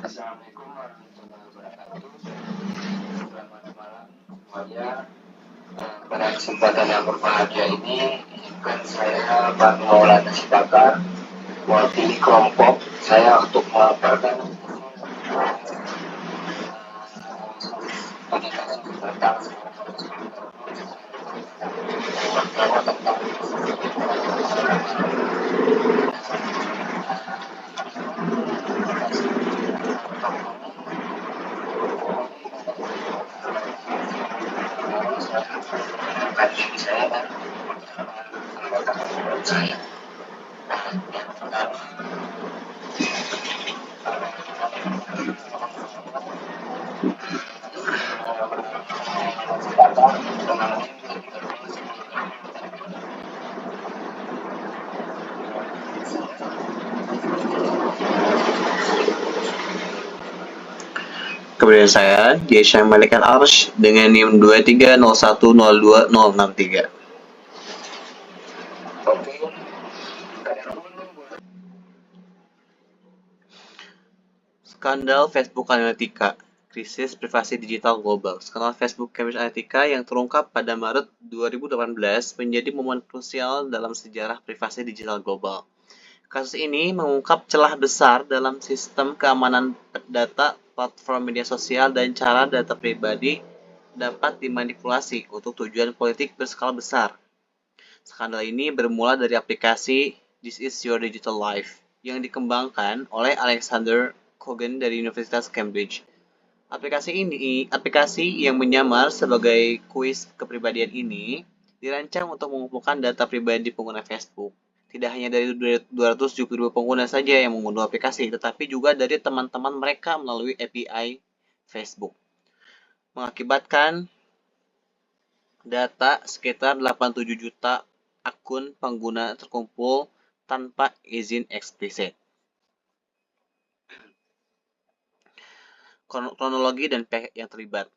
Assalamualaikum warahmatullahi wabarakatuh. Selamat malam semuanya. Pada kesempatan yang berbahagia ini, izinkan saya Pak Maulana Sitakar mewakili kelompok saya untuk melaporkan tentang kajian saya dan anggota kelompok saya. Yang pertama, kemudian saya, Jesha Malik Al-Arsh, dengan NIM 2301020063. Oke. Skandal Facebook Analytica, krisis privasi digital global. Skandal Facebook Cambridge Analytica yang terungkap pada Maret 2018 menjadi momen krusial dalam sejarah privasi digital global. Kasus ini mengungkap celah besar dalam sistem keamanan data, platform media sosial, dan cara data pribadi dapat dimanipulasi untuk tujuan politik berskala besar. Skandal ini bermula dari aplikasi This Is Your Digital Life yang dikembangkan oleh Alexander Kogan dari Universitas Cambridge. Aplikasi yang menyamar sebagai kuis kepribadian ini dirancang untuk mengumpulkan data pribadi pengguna Facebook. Tidak hanya dari 270.000 pengguna saja yang mengunduh aplikasi, tetapi juga dari teman-teman mereka melalui API Facebook. Mengakibatkan data sekitar 87 juta akun pengguna terkumpul tanpa izin eksplisit. Kronologi dan pihak yang terlibat.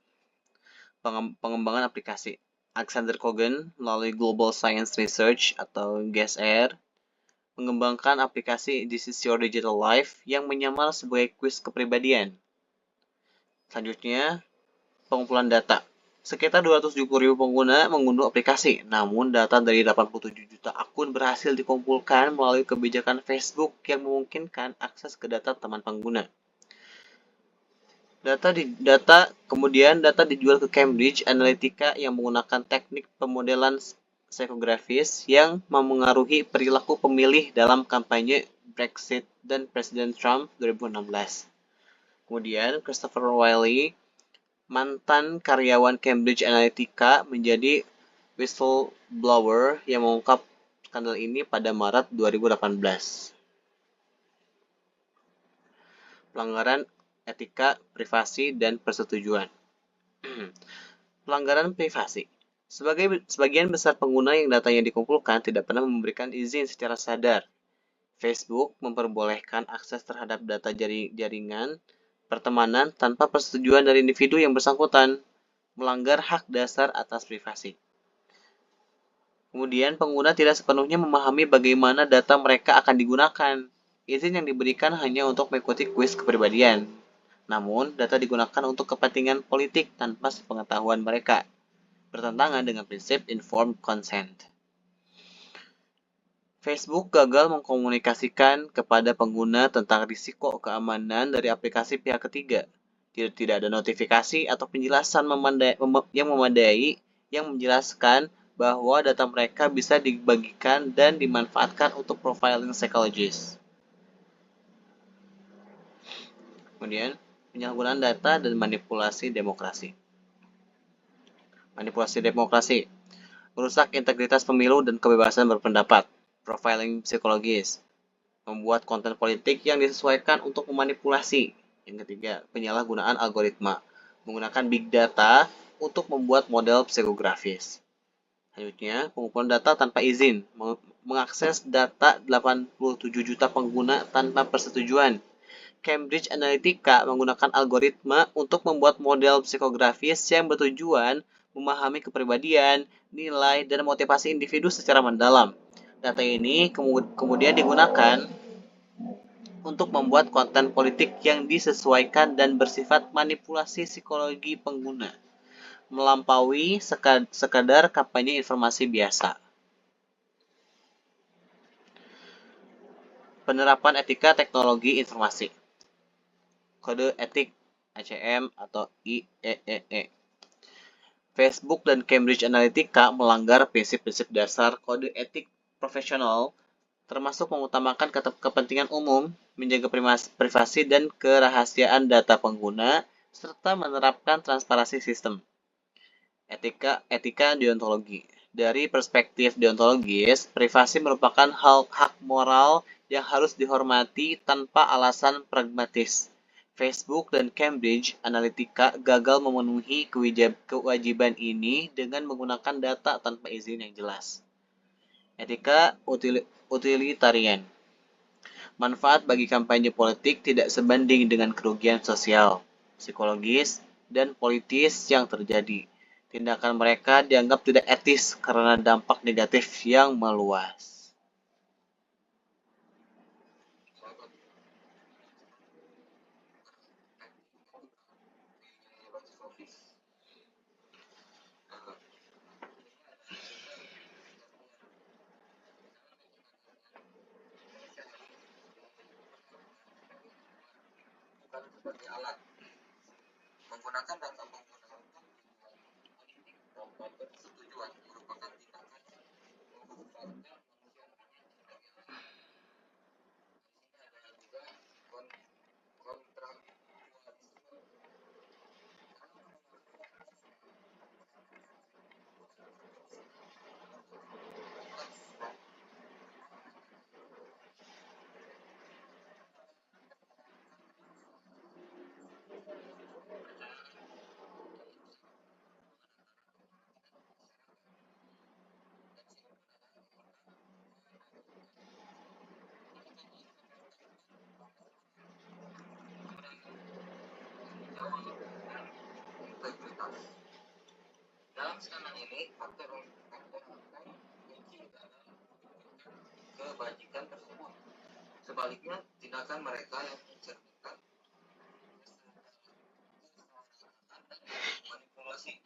Pengembangan aplikasi. Alexander Kogan melalui Global Science Research atau GSR mengembangkan aplikasi This Is Your Digital Life yang menyamar sebagai kuis kepribadian. Selanjutnya, pengumpulan data. Sekitar 270.000 pengguna mengunduh aplikasi, namun data dari 87 juta akun berhasil dikumpulkan melalui kebijakan Facebook yang memungkinkan akses ke data teman pengguna. Kemudian data dijual ke Cambridge Analytica yang menggunakan teknik pemodelan psikografis yang memengaruhi perilaku pemilih dalam kampanye Brexit dan Presiden Trump 2016. Kemudian Christopher Wylie, mantan karyawan Cambridge Analytica, menjadi whistleblower yang mengungkap skandal ini pada Maret 2018. Pelanggaran etika, privasi, dan persetujuan. Pelanggaran privasi. Sebagian besar pengguna yang datanya dikumpulkan tidak pernah memberikan izin secara sadar. Facebook memperbolehkan akses terhadap data jaringan pertemanan tanpa persetujuan dari individu yang bersangkutan, melanggar hak dasar atas privasi. Kemudian, pengguna tidak sepenuhnya memahami bagaimana data mereka akan digunakan. Izin yang diberikan hanya untuk mengikuti kuis kepribadian. Namun, data digunakan untuk kepentingan politik tanpa sepengetahuan mereka, bertentangan dengan prinsip informed consent. Facebook gagal mengkomunikasikan kepada pengguna tentang risiko keamanan dari aplikasi pihak ketiga. Tidak ada notifikasi atau penjelasan yang memadai yang menjelaskan bahwa data mereka bisa dibagikan dan dimanfaatkan untuk profiling psikologis. Kemudian, penyalahgunaan data dan manipulasi demokrasi. Manipulasi demokrasi merusak integritas pemilu dan kebebasan berpendapat. Profiling psikologis membuat konten politik yang disesuaikan untuk memanipulasi. Yang ketiga, penyalahgunaan algoritma menggunakan big data untuk membuat model psikografis. Selanjutnya, pengumpulan data tanpa izin mengakses data 87 juta pengguna tanpa persetujuan. Cambridge Analytica menggunakan algoritma untuk membuat model psikografis yang bertujuan memahami kepribadian, nilai, dan motivasi individu secara mendalam. Data ini kemudian digunakan untuk membuat konten politik yang disesuaikan dan bersifat manipulasi psikologi pengguna, melampaui sekadar kampanye informasi biasa. Penerapan etika teknologi informasi. Kode etik ACM atau IEEE. Facebook dan Cambridge Analytica melanggar prinsip-prinsip dasar kode etik profesional, termasuk mengutamakan kepentingan umum, menjaga privasi dan kerahasiaan data pengguna, serta menerapkan transparansi sistem. Etika deontologi. Dari perspektif deontologis, privasi merupakan hak moral yang harus dihormati tanpa alasan pragmatis. Facebook dan Cambridge Analytica gagal memenuhi kewajiban ini dengan menggunakan data tanpa izin yang jelas. Etika utilitarian. Manfaat bagi kampanye politik tidak sebanding dengan kerugian sosial, psikologis, dan politis yang terjadi. Tindakan mereka dianggap tidak etis karena dampak negatif yang meluas. Menggunakan data pengguna untuk politik tanpa persetujuan merupakan tindakan memanfaatkan manusia juga kontraktualisme. Dalam skala ini, faktor kunci adalah kebajikan tersebut. Sebaliknya, tindakan mereka yang mencerminkan manipulasi.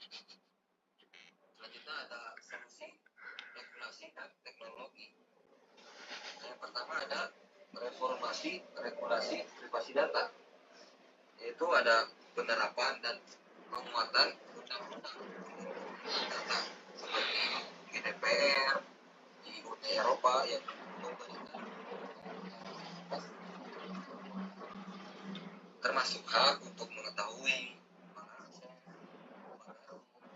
Selanjutnya ada sanksi, regulasi, dan teknologi. Yang pertama ada reformasi regulasi privasi data, yaitu ada penerapan dan penguatan undang-undang data seperti GDPR di Uni Eropa yang memberikan termasuk hak untuk mengetahui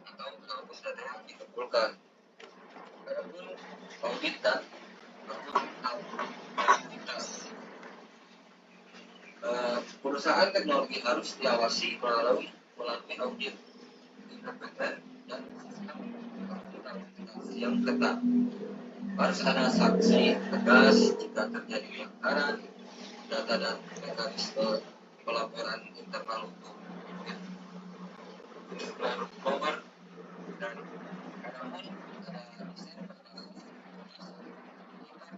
atau kampus data yang dikumpulkan. Adapun audit dan akuntabilitas. Perusahaan teknologi harus diawasi melalui audit independen dan sistem akuntabilitas yang ketat. Harus ada sanksi tegas jika terjadi pelanggaran data dan mekanisme pelaporan internal untuk berkobar dan ada desain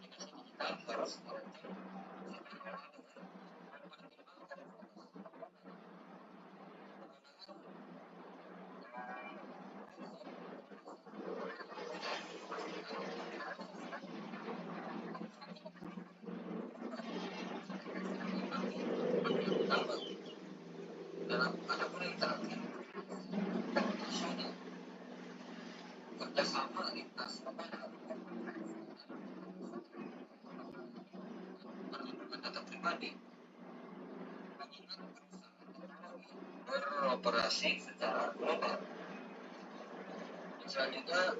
digital harus dalam adapun yang terakhir nasional kerjasama lintas perlindungan data pribadi beroperasi secara global. Selanjutnya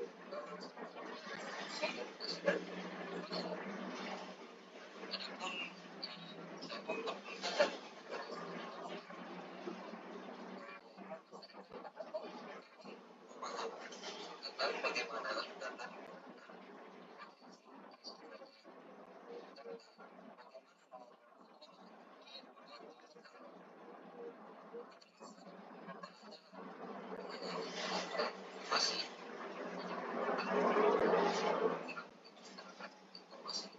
tentang bagaimana data masih informasi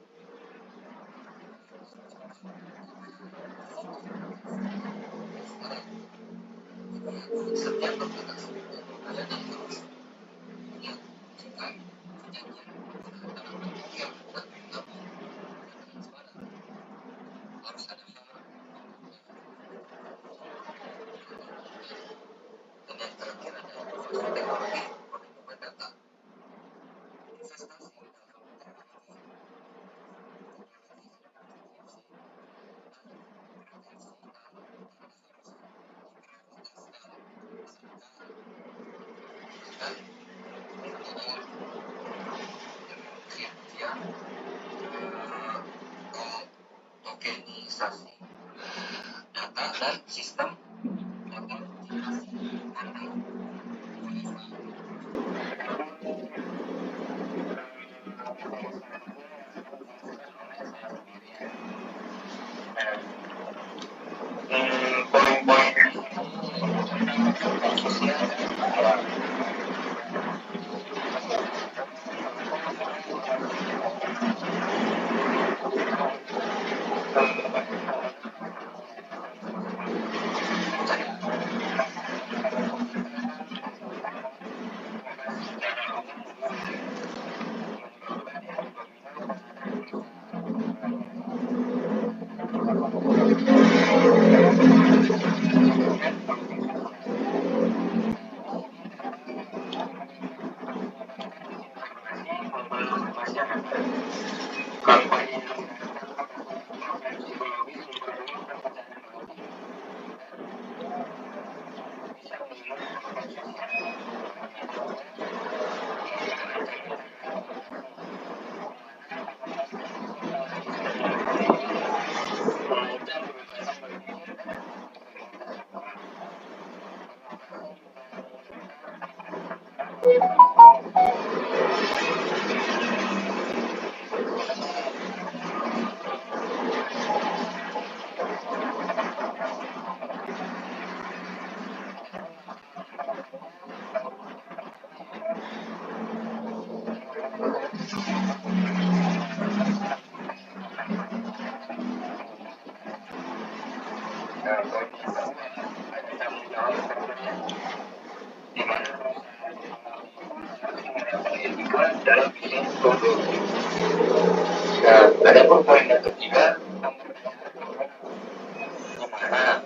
Nah, ada pun poin yang ketiga,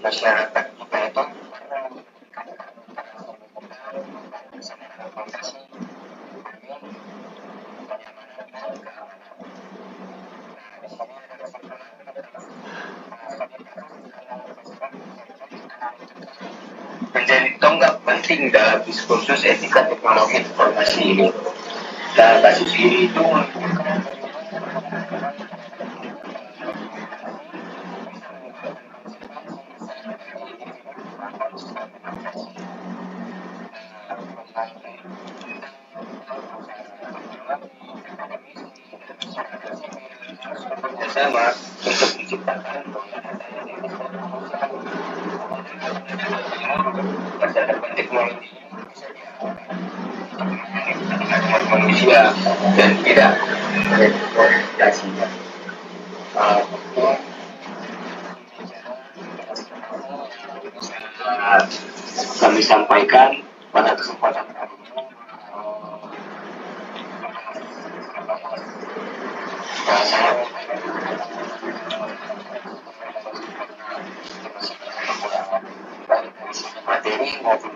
masyarakat kita itu menjadi tonggak penting dalam diskursus etika teknologi informasi ini. Nah, kasus ini itu bekerjasama untuk menciptakan masa depan teknologi manusia dan tidak representasinya. Kami sampaikan pada kesempatan kali ini saya materi maupun